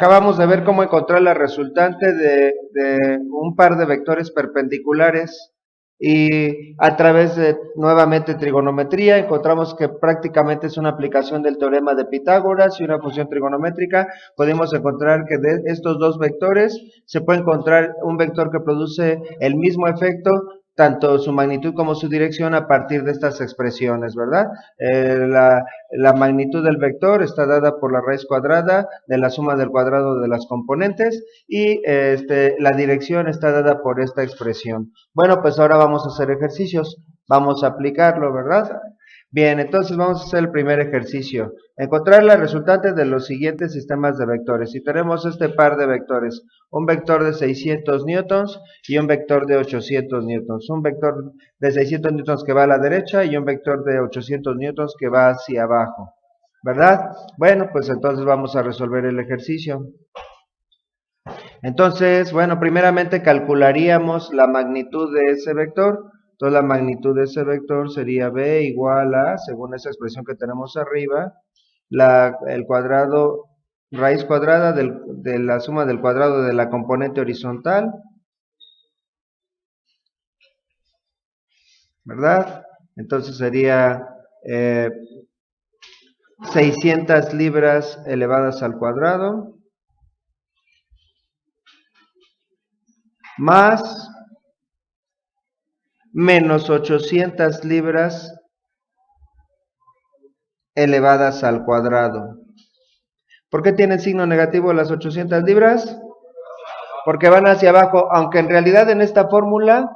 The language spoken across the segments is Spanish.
Acabamos de ver cómo encontrar la resultante de un par de vectores perpendiculares y a través de nuevamente trigonometría encontramos que prácticamente es una aplicación del teorema de Pitágoras y una función trigonométrica. Podemos encontrar que de estos dos vectores se puede encontrar un vector que produce el mismo efecto, tanto su magnitud como su dirección, a partir de estas expresiones, ¿verdad? La magnitud del vector está dada por la raíz cuadrada de la suma del cuadrado de las componentes y la dirección está dada por esta expresión. Bueno, pues ahora vamos a hacer ejercicios, vamos a aplicarlo, ¿verdad? Bien, entonces vamos a hacer el primer ejercicio. Encontrar la resultante de los siguientes sistemas de vectores. Si tenemos este par de vectores, un vector de 600 newtons y un vector de 800 newtons. Un vector de 600 newtons que va a la derecha y un vector de 800 newtons que va hacia abajo, ¿verdad? Bueno, pues entonces vamos a resolver el ejercicio. Entonces, bueno, primeramente calcularíamos la magnitud de ese vector. Entonces la magnitud de ese vector sería b igual a, según esa expresión que tenemos arriba, el cuadrado, raíz cuadrada de la suma del cuadrado de la componente horizontal, ¿verdad? Entonces sería 600 libras elevadas al cuadrado, más menos 800 libras elevadas al cuadrado. ¿Por qué tiene signo negativo las 800 libras? Porque van hacia abajo, aunque en realidad en esta fórmula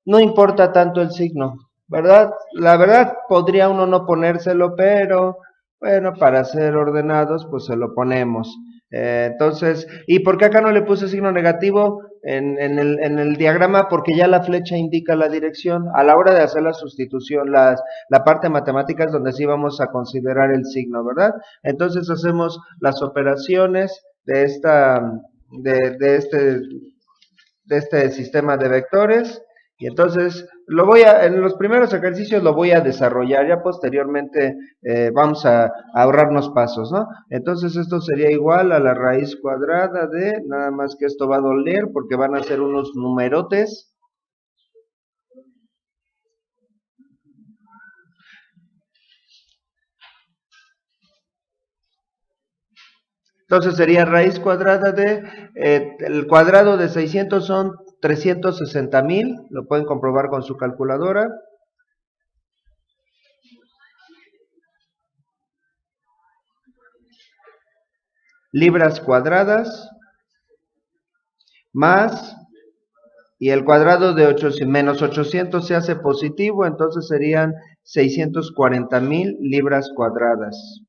no importa tanto el signo, ¿verdad? La verdad podría uno no ponérselo, pero bueno, para ser ordenados, pues se lo ponemos. Entonces, ¿y por qué acá no le puse signo negativo en el diagrama? Porque ya la flecha indica la dirección. A la hora de hacer la sustitución, la parte matemática es donde sí vamos a considerar el signo, ¿verdad? Entonces hacemos las operaciones de de este, de este sistema de vectores. Y entonces en los primeros ejercicios lo voy a desarrollar, ya posteriormente vamos a ahorrarnos pasos, ¿no? Entonces esto sería igual a la raíz cuadrada de, nada más que esto va a doler porque van a ser unos numerotes. Entonces sería raíz cuadrada el cuadrado de 600 son 360,000, lo pueden comprobar con su calculadora. Libras cuadradas más, y el cuadrado de 800, menos 800 se hace positivo, entonces serían 640,000 libras cuadradas.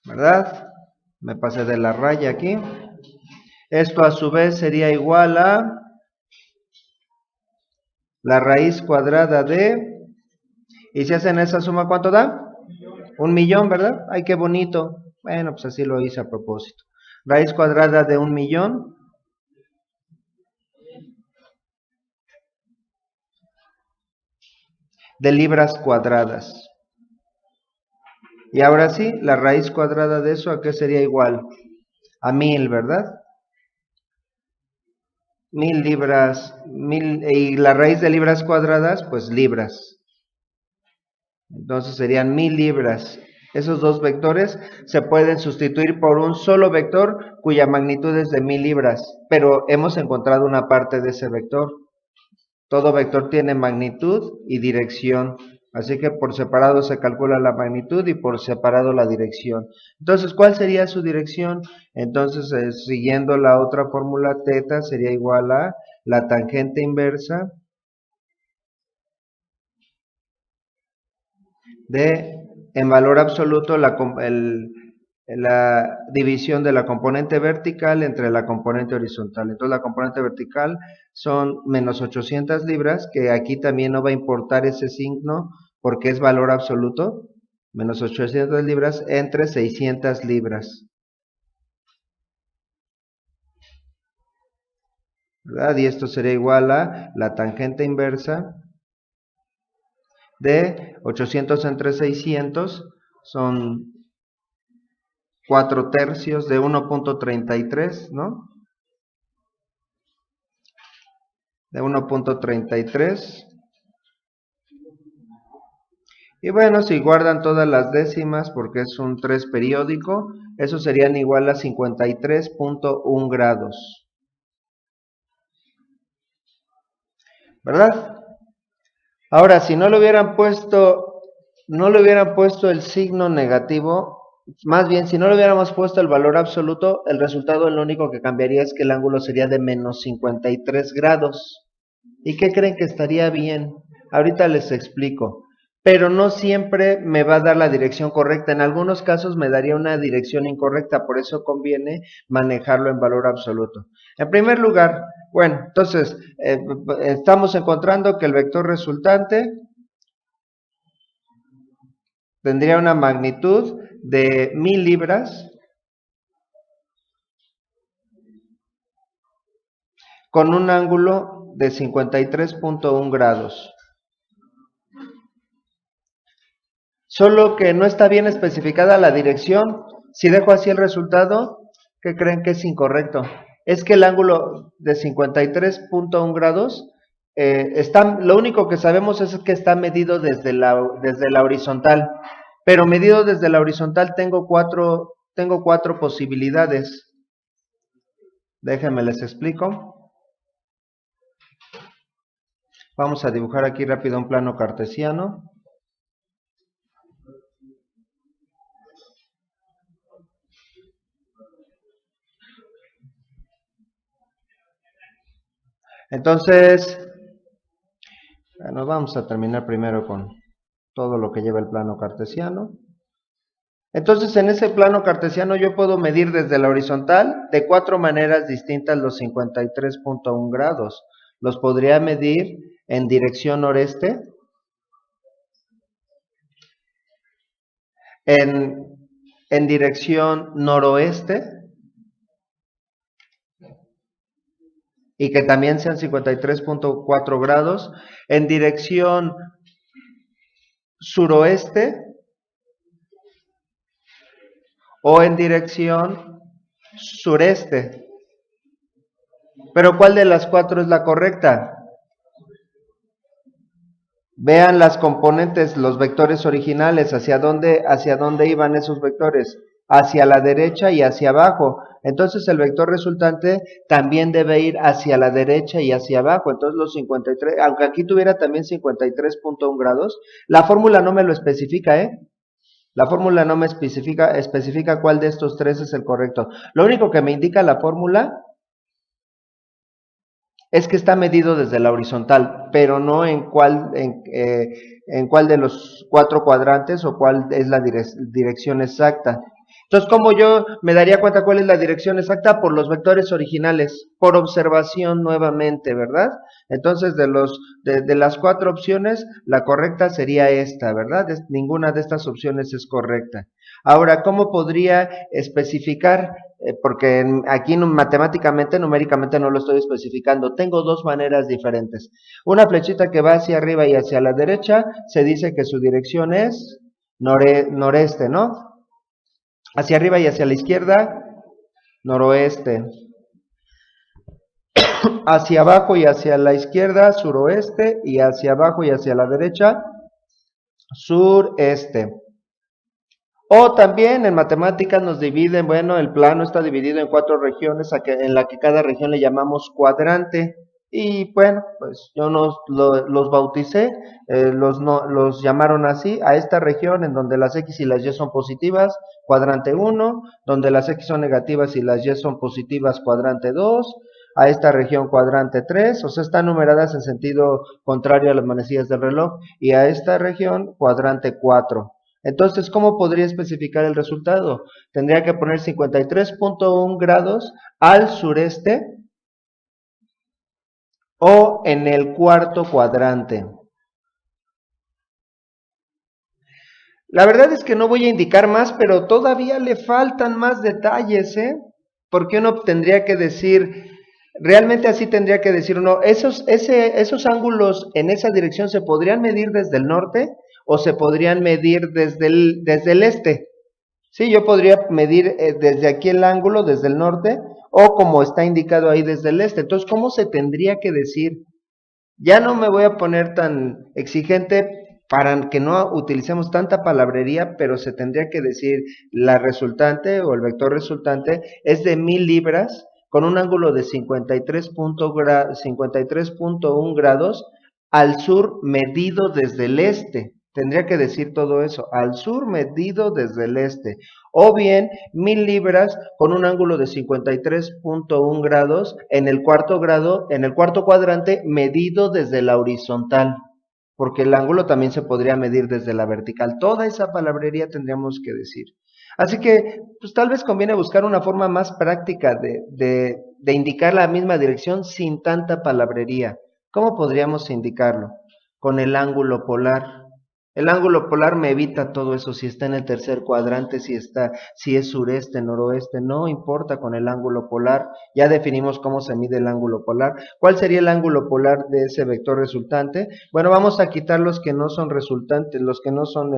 ¿Verdad? Me pasé de la raya aquí. Esto a su vez sería igual a la raíz cuadrada de, y si hacen esa suma, ¿cuánto da? 1,000,000, ¿verdad? Ay, qué bonito. Bueno, pues así lo hice a propósito. Raíz cuadrada de 1,000,000 de libras cuadradas. Y ahora sí, la raíz cuadrada de eso, ¿a qué sería igual? A 1,000, ¿verdad? 1,000 libras, y la raíz de libras cuadradas, pues libras. Entonces serían 1,000 libras. Esos dos vectores se pueden sustituir por un solo vector cuya magnitud es de 1,000 libras, pero hemos encontrado una parte de ese vector. Todo vector tiene magnitud y dirección, así que por separado se calcula la magnitud y por separado la dirección. Entonces, ¿cuál sería su dirección? Entonces, siguiendo la otra fórmula, teta sería igual a la tangente inversa de, en valor absoluto, la división de la componente vertical entre la componente horizontal. Entonces la componente vertical son menos 800 libras, que aquí también no va a importar ese signo porque es valor absoluto, menos 800 libras entre 600 libras. ¿Verdad? Y esto sería igual a la tangente inversa de 800 entre 600 son 4/3 de 1.33, ¿no? De 1.33. Y bueno, si guardan todas las décimas, porque es un 3 periódico, eso serían igual a 53.1 grados. ¿Verdad? Ahora, si no le hubieran puesto el signo negativo, más bien, si no le hubiéramos puesto el valor absoluto, el resultado lo único que cambiaría es que el ángulo sería de menos 53 grados. ¿Y qué creen que estaría bien? Ahorita les explico. Pero no siempre me va a dar la dirección correcta. En algunos casos me daría una dirección incorrecta, por eso conviene manejarlo en valor absoluto. En primer lugar, bueno, entonces estamos encontrando que el vector resultante tendría una magnitud de 1000 libras con un ángulo de 53.1 grados. Solo que no está bien especificada la dirección. Si dejo así el resultado, ¿qué creen que es incorrecto? Es que el ángulo de 53.1 grados, lo único que sabemos es que está medido desde la horizontal. Pero medido desde la horizontal tengo cuatro posibilidades. Déjenme les explico. Vamos a dibujar aquí rápido un plano cartesiano. Entonces, bueno, vamos a terminar primero con todo lo que lleva el plano cartesiano. Entonces, en ese plano cartesiano yo puedo medir desde la horizontal de 4 maneras distintas los 53.1 grados. Los podría medir en dirección noreste, en dirección noroeste, y que también sean 53.4 grados, en dirección suroeste o en dirección sureste. Pero ¿cuál de las 4 es la correcta? Vean las componentes, los vectores originales, hacia dónde iban esos vectores, hacia la derecha y hacia abajo. Entonces el vector resultante también debe ir hacia la derecha y hacia abajo. Entonces los 53, aunque aquí tuviera también 53.1 grados, la fórmula no me lo especifica, ¿eh? La fórmula no me especifica cuál de estos tres es el correcto. Lo único que me indica la fórmula es que está medido desde la horizontal, pero no en cuál de los 4 cuadrantes o cuál es la dirección exacta. Entonces, ¿cómo yo me daría cuenta cuál es la dirección exacta? Por los vectores originales, por observación nuevamente, ¿verdad? Entonces, de las 4 opciones, la correcta sería esta, ¿verdad? Ninguna de estas opciones es correcta. Ahora, ¿cómo podría especificar? Porque aquí matemáticamente, numéricamente no lo estoy especificando. Tengo dos maneras diferentes. Una flechita que va hacia arriba y hacia la derecha, se dice que su dirección es noreste, ¿no? Hacia arriba y hacia la izquierda, noroeste. Hacia abajo y hacia la izquierda, suroeste. Y hacia abajo y hacia la derecha, sureste. O también en matemáticas nos dividen, bueno, el plano está dividido en 4 regiones, en la que cada región le llamamos cuadrante. Y bueno, pues yo los bauticé, los llamaron así, a esta región en donde las X y las Y son positivas, cuadrante 1, donde las X son negativas y las Y son positivas, cuadrante 2, a esta región cuadrante 3, o sea, están numeradas en sentido contrario a las manecillas del reloj, y a esta región cuadrante 4. Entonces, ¿cómo podría especificar el resultado? Tendría que poner 53.1 grados al sureste o en el cuarto cuadrante. La verdad es que no voy a indicar más, pero todavía le faltan más detalles, ¿eh? Porque uno tendría que decir, Realmente así tendría que decir uno, esos ángulos en esa dirección se podrían medir desde el norte o se podrían medir desde el este. Sí, yo podría medir desde aquí el ángulo, desde el norte, o como está indicado ahí desde el este. Entonces, ¿cómo se tendría que decir? Ya no me voy a poner tan exigente para que no utilicemos tanta palabrería, pero se tendría que decir la resultante o el vector resultante es de 1000 libras con un ángulo de 53.1 grados al sur medido desde el este. Tendría que decir todo eso, al sur medido desde el este. O bien 1000 libras con un ángulo de 53.1 grados en el cuarto grado, en el cuarto cuadrante medido desde la horizontal, porque el ángulo también se podría medir desde la vertical. Toda esa palabrería tendríamos que decir. Así que, pues tal vez conviene buscar una forma más práctica de indicar la misma dirección sin tanta palabrería. ¿Cómo podríamos indicarlo? Con el ángulo polar. El ángulo polar me evita todo eso, si está en el tercer cuadrante, si es sureste, noroeste, no importa con el ángulo polar, ya definimos cómo se mide el ángulo polar. ¿Cuál sería el ángulo polar de ese vector resultante? Bueno, vamos a quitar los que no son resultantes, los que no son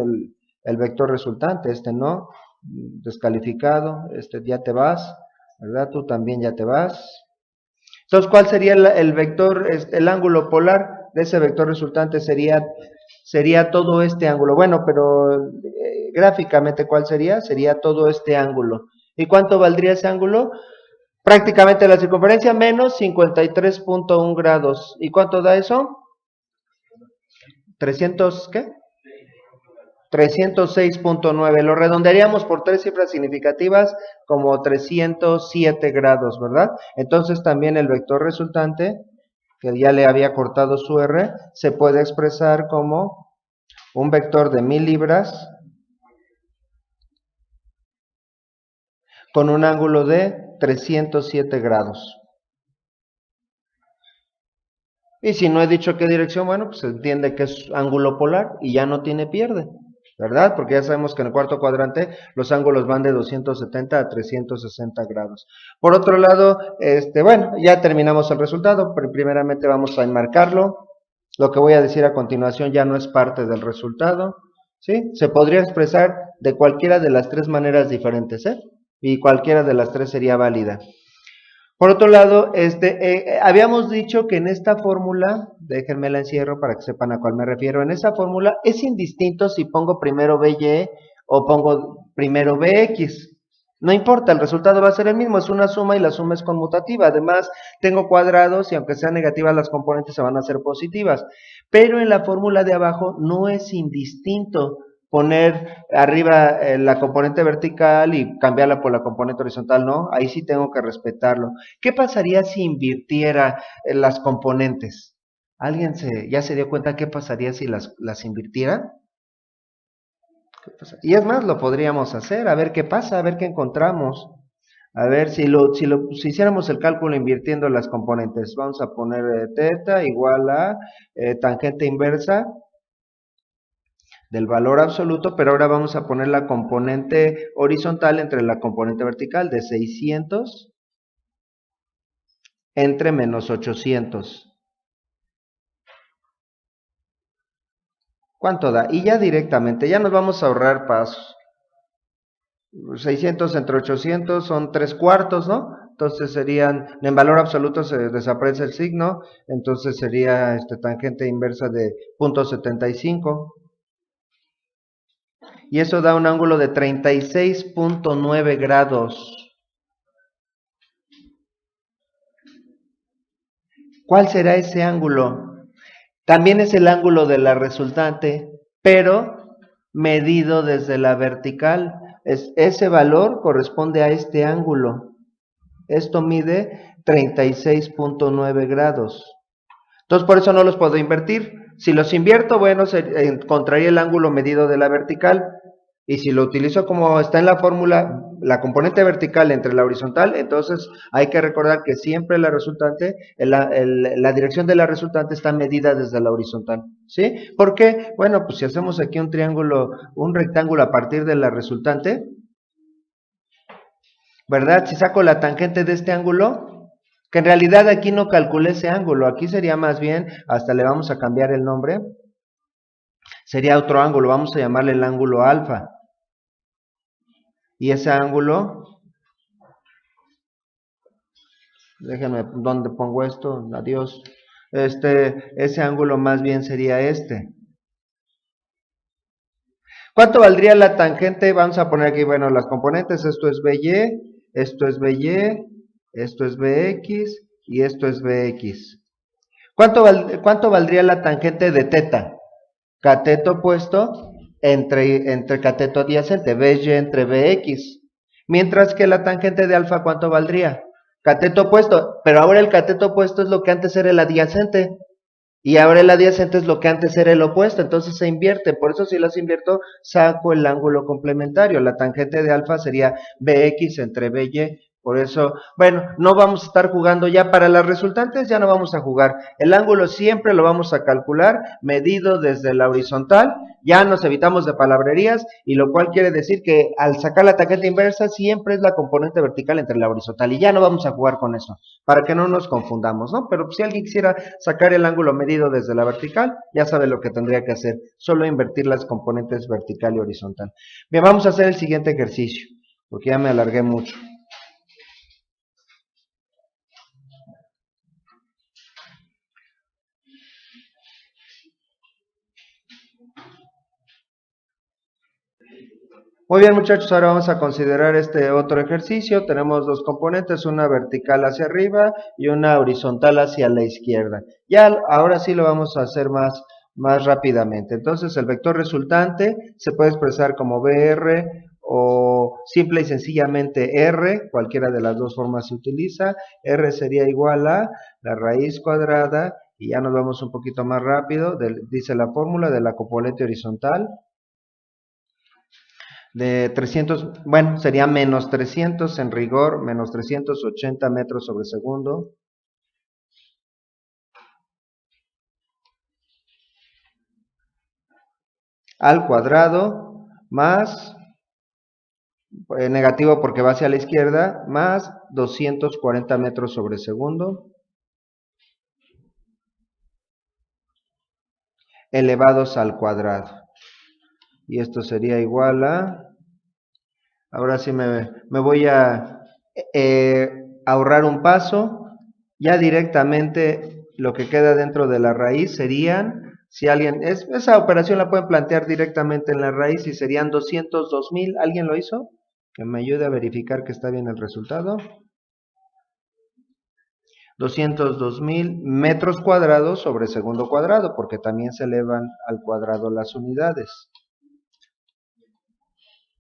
el vector resultante, este no, descalificado, este ya te vas, ¿verdad? Tú también ya te vas. Entonces, ¿cuál sería el vector, el ángulo polar de ese vector resultante? Sería todo este ángulo. Bueno, pero gráficamente, ¿cuál sería? Sería todo este ángulo. ¿Y cuánto valdría ese ángulo? Prácticamente la circunferencia menos 53.1 grados. ¿Y cuánto da eso? 300, ¿qué? 306.9. Lo redondearíamos por tres cifras significativas como 307 grados, ¿verdad? Entonces también el vector resultante, que ya le había cortado su R, se puede expresar como un vector de 1000 libras con un ángulo de 307 grados. Y si no he dicho qué dirección, bueno, pues se entiende que es ángulo polar y ya no tiene pierde, ¿verdad? Porque ya sabemos que en el cuarto cuadrante los ángulos van de 270 a 360 grados. Por otro lado, bueno, ya terminamos el resultado, pero primeramente vamos a enmarcarlo. Lo que voy a decir a continuación ya no es parte del resultado, ¿sí? Se podría expresar de cualquiera de las tres maneras diferentes, ¿eh? Y cualquiera de las tres sería válida. Por otro lado, habíamos dicho que en esta fórmula, déjenme la encierro para que sepan a cuál me refiero, en esa fórmula es indistinto si pongo primero BY o pongo primero BX. No importa, el resultado va a ser el mismo, es una suma y la suma es conmutativa. Además, tengo cuadrados y aunque sean negativas las componentes se van a hacer positivas. Pero en la fórmula de abajo no es indistinto poner arriba la componente vertical y cambiarla por la componente horizontal, no, ahí sí tengo que respetarlo. ¿Qué pasaría si invirtiera las componentes? ¿Alguien ya se dio cuenta qué pasaría si las invirtiera? Y es más, lo podríamos hacer, a ver qué pasa, a ver qué encontramos. A ver, si hiciéramos el cálculo invirtiendo las componentes, vamos a poner teta igual a tangente inversa del valor absoluto, pero ahora vamos a poner la componente horizontal entre la componente vertical de 600 entre menos 800. ¿Cuánto da? Y ya directamente, ya nos vamos a ahorrar pasos. 600 entre 800 son 3 cuartos, ¿no? Entonces serían, en valor absoluto se desaparece el signo, entonces sería tangente inversa de 0.75. Y eso da un ángulo de 36.9 grados. ¿Cuál será ese ángulo? También es el ángulo de la resultante, pero medido desde la vertical. Ese valor corresponde a este ángulo. Esto mide 36.9 grados. Entonces, por eso no los puedo invertir. Si los invierto, bueno, encontraría el ángulo medido de la vertical. Y si lo utilizo como está en la fórmula, la componente vertical entre la horizontal, entonces hay que recordar que siempre la resultante, la dirección de la resultante está medida desde la horizontal. ¿Sí? ¿Por qué? Bueno, pues si hacemos aquí un triángulo, un rectángulo a partir de la resultante, ¿verdad? Si saco la tangente de este ángulo, Que en realidad aquí no calculé ese ángulo, aquí sería más bien, hasta le vamos a cambiar el nombre, sería otro ángulo, vamos a llamarle el ángulo alfa. Y ese ángulo, déjenme, ¿dónde pongo esto? Adiós. Ese ángulo más bien sería este. ¿Cuánto valdría la tangente? Vamos a poner aquí, bueno, las componentes, esto es BY, esto es BY, esto es BX y esto es BX. ¿Cuánto valdría la tangente de teta? Cateto opuesto entre cateto adyacente, BY entre BX. Mientras que la tangente de alfa, ¿cuánto valdría? Cateto opuesto, pero ahora el cateto opuesto es lo que antes era el adyacente. Y ahora el adyacente es lo que antes era el opuesto, entonces se invierte. Por eso si las invierto, saco el ángulo complementario. La tangente de alfa sería BX entre BY. Por eso, bueno, no vamos a estar jugando ya. Para las resultantes ya no vamos a jugar. El ángulo siempre lo vamos a calcular, medido desde la horizontal. Ya nos evitamos de palabrerías, y lo cual quiere decir que al sacar la tangente inversa siempre es la componente vertical entre la horizontal. Y ya no vamos a jugar con eso, para que no nos confundamos, ¿no? Pero si alguien quisiera sacar el ángulo medido desde la vertical, ya sabe lo que tendría que hacer, solo invertir las componentes vertical y horizontal. Bien, vamos a hacer el siguiente ejercicio, porque ya me alargué mucho. Muy bien, muchachos, ahora vamos a considerar este otro ejercicio. Tenemos dos componentes, una vertical hacia arriba y una horizontal hacia la izquierda. Ya ahora sí lo vamos a hacer más rápidamente. Entonces, el vector resultante se puede expresar como BR o simple y sencillamente R, cualquiera de las dos formas se utiliza. R sería igual a la raíz cuadrada, y ya nos vamos un poquito más rápido, dice la fórmula de la componente horizontal, de 300, bueno, sería menos 300 en rigor, menos 380 metros sobre segundo, al cuadrado, más, negativo porque va hacia la izquierda, más 240 metros sobre segundo, elevados al cuadrado. Y esto sería igual a, ahora sí me voy a ahorrar un paso, ya directamente lo que queda dentro de la raíz serían, si alguien, esa operación la pueden plantear directamente en la raíz y serían 202,000, ¿alguien lo hizo? Que me ayude a verificar que está bien el resultado. 202,000 metros cuadrados sobre segundo cuadrado, porque también se elevan al cuadrado las unidades.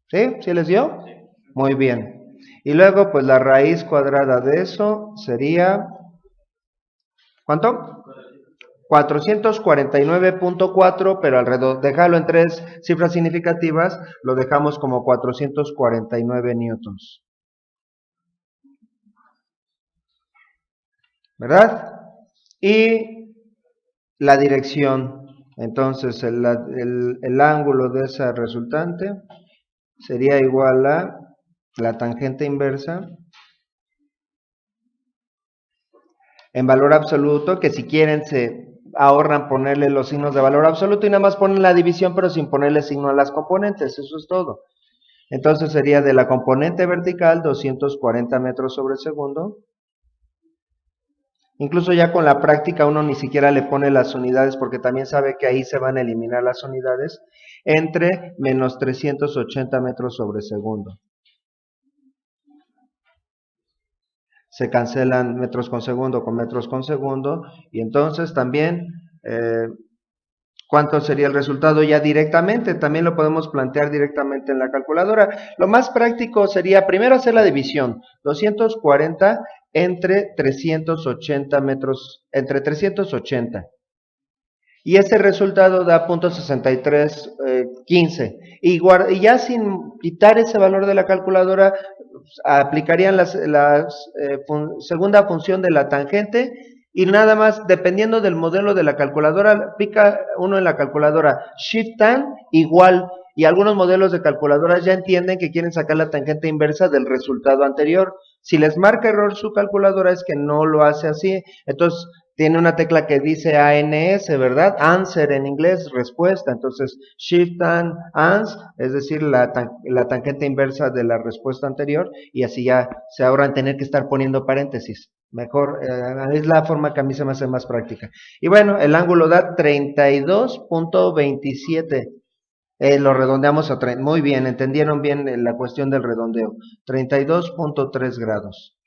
¿Sí? ¿Sí les dio? Muy bien. Y luego, pues la raíz cuadrada de eso sería, ¿cuánto? 449.4, pero alrededor, dejarlo en tres cifras significativas, lo dejamos como 449 newtons. ¿Verdad? Y la dirección, entonces el ángulo de esa resultante sería igual a la tangente inversa en valor absoluto, que si quieren se ahorran ponerle los signos de valor absoluto y nada más ponen la división, pero sin ponerle signo a las componentes, eso es todo. Entonces sería de la componente vertical 240 metros sobre segundo. Incluso ya con la práctica uno ni siquiera le pone las unidades, porque también sabe que ahí se van a eliminar las unidades, entre menos 380 metros sobre segundo. Se cancelan metros con segundo con metros con segundo, y entonces también, ¿cuánto sería el resultado ya directamente? También lo podemos plantear directamente en la calculadora. Lo más práctico sería primero hacer la división, 240 entre 380 metros, entre 380. Y ese resultado da .6315. Y ya sin quitar ese valor de la calculadora, aplicarían la segunda función de la tangente, y nada más, dependiendo del modelo de la calculadora, pica uno en la calculadora Shift Tan igual, Y algunos modelos de calculadoras ya entienden que quieren sacar la tangente inversa del resultado anterior. Si les marca error su calculadora es que no lo hace así. Entonces tiene una tecla que dice ANS, ¿verdad? Answer en inglés, respuesta. Entonces Shift and Ans, es decir, la tangente inversa de la respuesta anterior, y así ya se ahorran tener que estar poniendo paréntesis. Mejor, es la forma que a mí se me hace más práctica. Y bueno, el ángulo da 32.27. Lo redondeamos a 30. Muy bien, entendieron bien la cuestión del redondeo. 32.3 grados.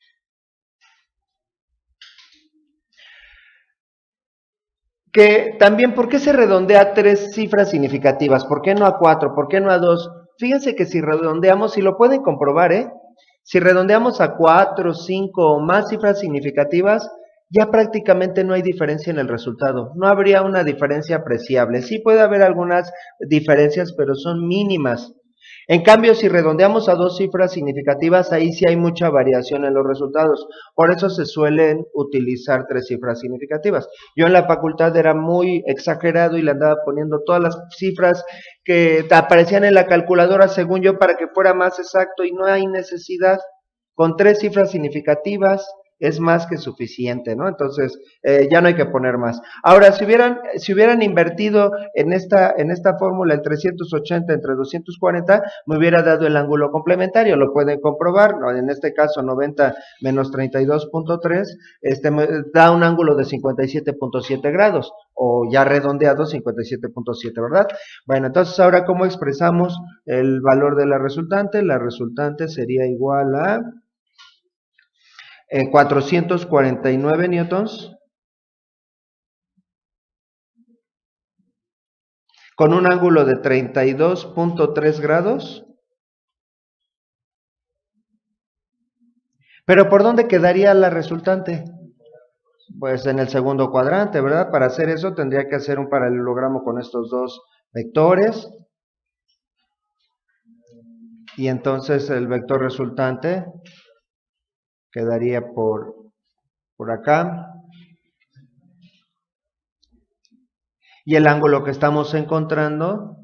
Que también, ¿por qué se redondea a 3 cifras significativas? ¿Por qué no a 4? ¿Por qué no a 2? Fíjense que si redondeamos, si lo pueden comprobar, si redondeamos a 4, 5 o más cifras significativas, ya prácticamente no hay diferencia en el resultado. No habría una diferencia apreciable. Sí puede haber algunas diferencias, pero son mínimas. En cambio, si redondeamos a 2 cifras significativas, ahí sí hay mucha variación en los resultados. Por eso se suelen utilizar 3 cifras significativas. Yo en la facultad era muy exagerado y le andaba poniendo todas las cifras que aparecían en la calculadora, según yo, para que fuera más exacto, y no hay necesidad. Con 3 cifras significativas es más que suficiente, ¿no? Entonces, ya no hay que poner más. Ahora, si hubieran invertido en esta fórmula el 380 entre 240, me hubiera dado el ángulo complementario, lo pueden comprobar, ¿no? En este caso 90 menos 32.3, me da un ángulo de 57.7 grados, o ya redondeado 57.7, ¿verdad? Bueno, entonces ahora, ¿cómo expresamos el valor de la resultante? La resultante sería igual a 449 newtons con un ángulo de 32.3 grados. Pero ¿por dónde quedaría la resultante? Pues en el segundo cuadrante, ¿verdad? Para hacer eso tendría que hacer un paralelogramo con estos dos vectores. Y entonces el vector resultante quedaría por acá. Y el ángulo que estamos encontrando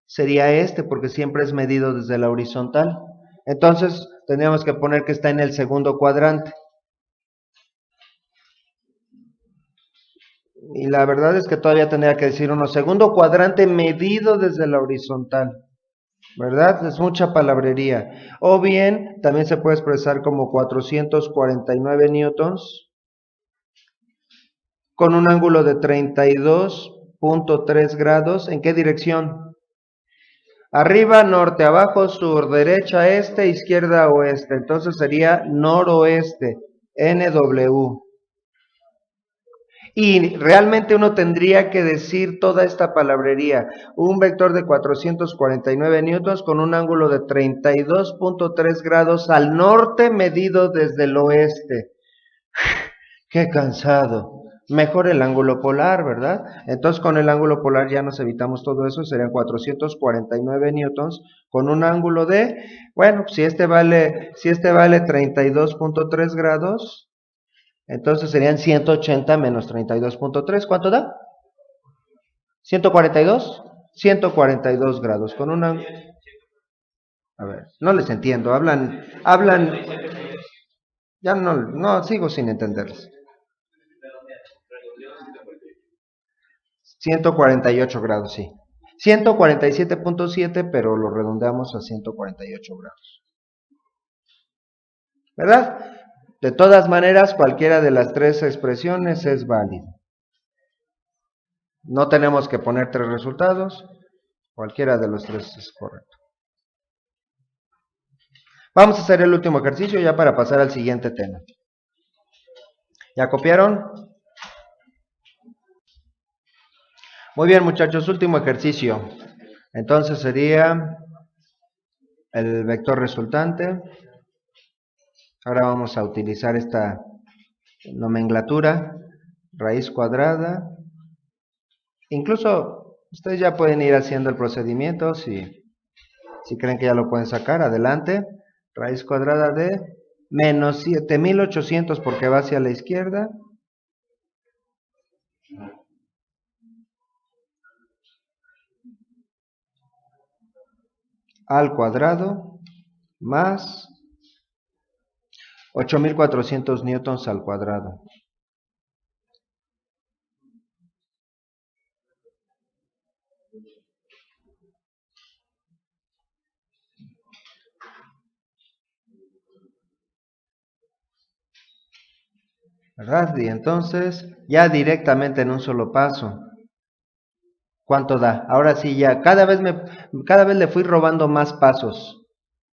sería este, porque siempre es medido desde la horizontal. Entonces tendríamos que poner que está en el segundo cuadrante. Y la verdad es que todavía tendría que decir uno, segundo cuadrante medido desde la horizontal, ¿verdad? Es mucha palabrería. O bien, también se puede expresar como 449 newtons con un ángulo de 32.3 grados. ¿En qué dirección? Arriba, norte, abajo, sur, derecha, este, izquierda, oeste. Entonces sería noroeste, NW. Y realmente uno tendría que decir toda esta palabrería. Un vector de 449 newtons con un ángulo de 32.3 grados al norte medido desde el oeste. ¡Qué cansado! Mejor el ángulo polar, ¿verdad? Entonces con el ángulo polar ya nos evitamos todo eso, serían 449 newtons con un ángulo de, bueno, si este vale 32.3 grados, entonces serían 180 menos 32.3, ¿cuánto da? 142, 142 grados con una... A ver, no les entiendo, hablan, ya no, sigo sin entenderles. 148 grados, sí. 147.7, pero lo redondeamos a 148 grados. ¿Verdad? De todas maneras, cualquiera de las tres expresiones es válido. No tenemos que poner tres resultados, cualquiera de los tres es correcto. Vamos a hacer el último ejercicio ya para pasar al siguiente tema. ¿Ya copiaron? Muy bien, muchachos, último ejercicio. Entonces sería el vector resultante. Ahora vamos a utilizar esta nomenclatura, raíz cuadrada. Incluso ustedes ya pueden ir haciendo el procedimiento si creen que ya lo pueden sacar, adelante. Raíz cuadrada de menos 7800 porque va hacia la izquierda. al cuadrado más 8400 newtons al cuadrado. ¿Verdad? Y entonces, ya directamente en un solo paso, ¿cuánto da? Ahora sí, ya, cada vez le fui robando más pasos.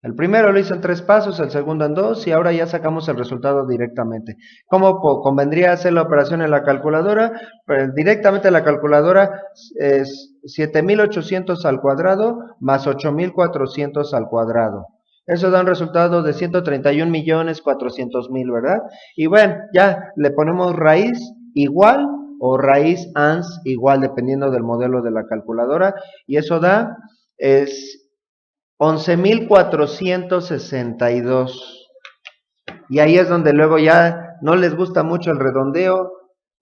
El primero lo hice en 3 pasos, el segundo en 2 y ahora ya sacamos el resultado directamente. ¿Cómo convendría hacer la operación en la calculadora? Pues directamente en la calculadora es 7800 al cuadrado más 8400 al cuadrado. Eso da un resultado de 131.400.000, ¿verdad? Y bueno, ya le ponemos raíz igual o raíz ans igual, dependiendo del modelo de la calculadora. Y eso da, es 11.462. Y ahí es donde luego ya no les gusta mucho el redondeo.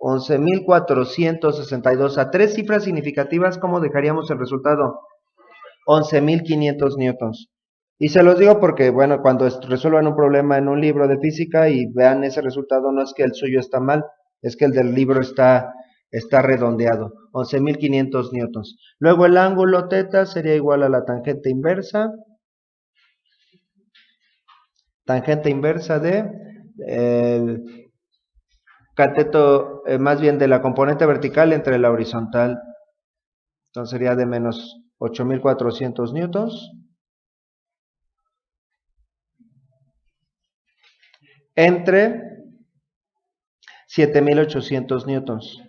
11.462. A 3 cifras significativas, ¿cómo dejaríamos el resultado? 11.500 newtons. Y se los digo porque, bueno, cuando resuelvan un problema en un libro de física y vean ese resultado, no es que el suyo está mal, es que el del libro está redondeado. 11.500 newtons. Luego el ángulo θ sería igual a la tangente inversa. Tangente inversa de el cateto, más bien de la componente vertical entre la horizontal. Entonces sería de menos 8.400 newtons entre 7.800 newtons.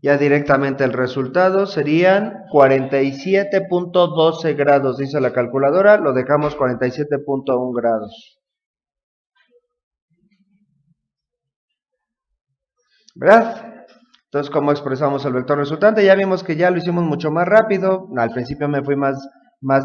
Ya directamente el resultado serían 47.12 grados, dice la calculadora, lo dejamos 47.1 grados. ¿Verdad? Entonces, ¿cómo expresamos el vector resultante? Ya vimos que ya lo hicimos mucho más rápido. Al principio me fui más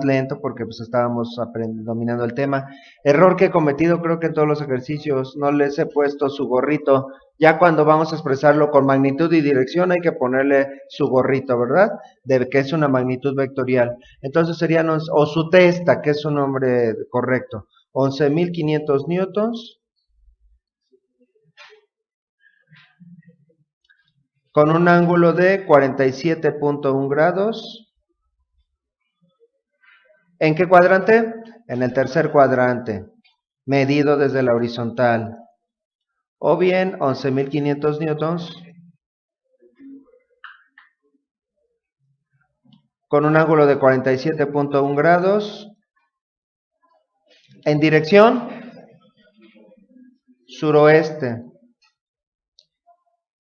lento porque pues estábamos dominando el tema. Error que he cometido creo que en todos los ejercicios, no les he puesto su gorrito. Ya cuando vamos a expresarlo con magnitud y dirección hay que ponerle su gorrito, ¿verdad? De que es una magnitud vectorial. Entonces serían, o su testa, que es su nombre correcto, 11.500 newtons. Con un ángulo de 47.1 grados. ¿En qué cuadrante? En el tercer cuadrante, medido desde la horizontal. O bien 11.500 newtons con un ángulo de 47.1 grados. En dirección suroeste.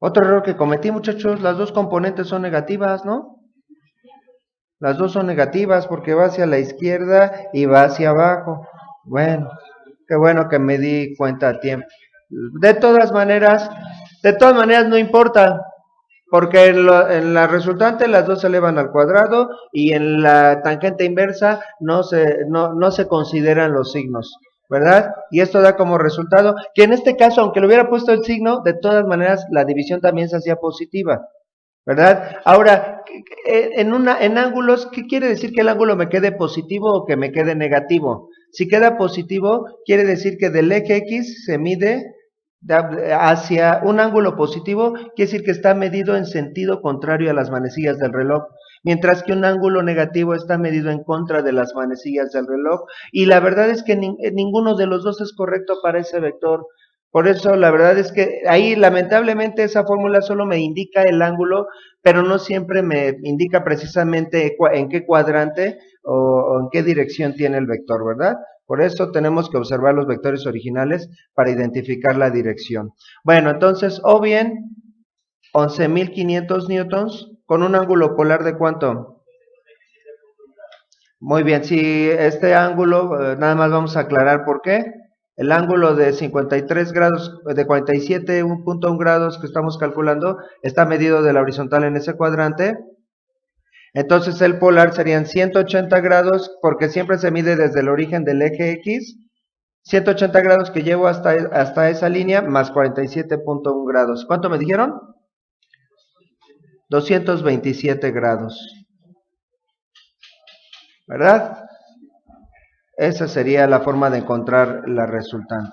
Otro error que cometí, muchachos, las dos componentes son negativas, ¿no? Las dos son negativas porque va hacia la izquierda y va hacia abajo. Bueno, qué bueno que me di cuenta a tiempo. De todas maneras no importa, porque en la resultante las dos se elevan al cuadrado y en la tangente inversa no se consideran los signos, ¿verdad? Y esto da como resultado que en este caso, aunque le hubiera puesto el signo, de todas maneras la división también se hacía positiva, ¿verdad? Ahora, en ángulos, ¿qué quiere decir que el ángulo me quede positivo o que me quede negativo? Si queda positivo, quiere decir que del eje X se mide hacia un ángulo positivo, quiere decir que está medido en sentido contrario a las manecillas del reloj, mientras que un ángulo negativo está medido en contra de las manecillas del reloj, y la verdad es que ninguno de los dos es correcto para ese vector. Por eso la verdad es que ahí lamentablemente esa fórmula solo me indica el ángulo, pero no siempre me indica precisamente en qué cuadrante o en qué dirección tiene el vector, ¿verdad? Por eso tenemos que observar los vectores originales para identificar la dirección. Bueno, entonces, o bien 11.500 newtons con un ángulo polar de ¿cuánto? Muy bien, si este ángulo, nada más vamos a aclarar por qué. El ángulo de 53 grados, de 47.1 grados que estamos calculando, está medido de la horizontal en ese cuadrante. Entonces el polar serían 180 grados, porque siempre se mide desde el origen del eje X. 180 grados que llevo hasta esa línea, más 47.1 grados. ¿Cuánto me dijeron? 227 grados. ¿Verdad? Esa sería la forma de encontrar la resultante.